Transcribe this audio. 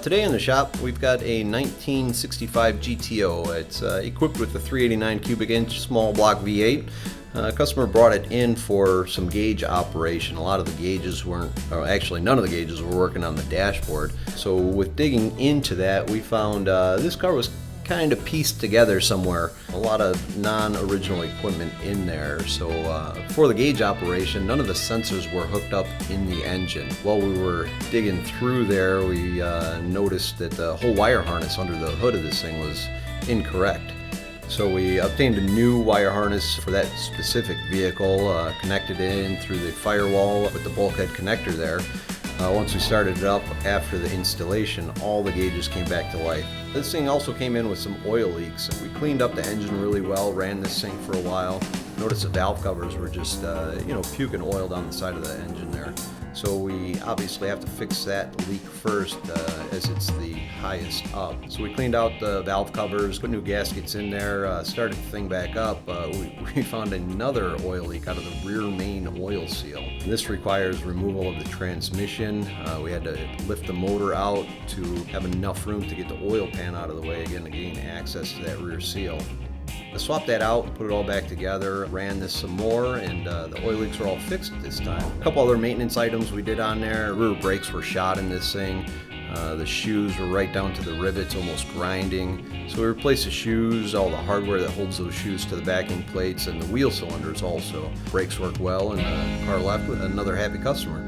Today in the shop we've got a 1965 GTO. It's equipped with a 389 cubic inch small block V8. Customer brought it in for some gauge operation. A lot of the gauges weren't, or actually none of the gauges were working on the dashboard. So with digging into that, we found this car was kind of pieced together somewhere. A lot of non-original equipment in there. So for the gauge operation, none of the sensors were hooked up in the engine. While we were digging through there, we noticed that the whole wire harness under the hood of this thing was incorrect. So we obtained a new wire harness for that specific vehicle, connected in through the firewall with the bulkhead connector there. Once we started it up after the installation, all the gauges came back to life. This thing also came in with some oil leaks. We cleaned up the engine really well, ran this thing for a while. Noticed the valve covers were just, puking oil down the side of the engine there. So we obviously have to fix that leak first, as it's the highest up. So we cleaned out the valve covers, put new gaskets in there, started the thing back up. We found another oil leak out of the rear main oil seal. This requires removal of the transmission. We had to lift the motor out to have enough room to get the oil pan out of the way again to gain access to that rear seal. I swapped that out, put it all back together, ran this some more, and the oil leaks were all fixed this time. A couple other maintenance items we did on there. Rear brakes were shot in this thing. The shoes were right down to the rivets, almost grinding. So we replaced the shoes, all the hardware that holds those shoes to the backing plates, and the wheel cylinders also. Brakes worked well, and the car left with another happy customer.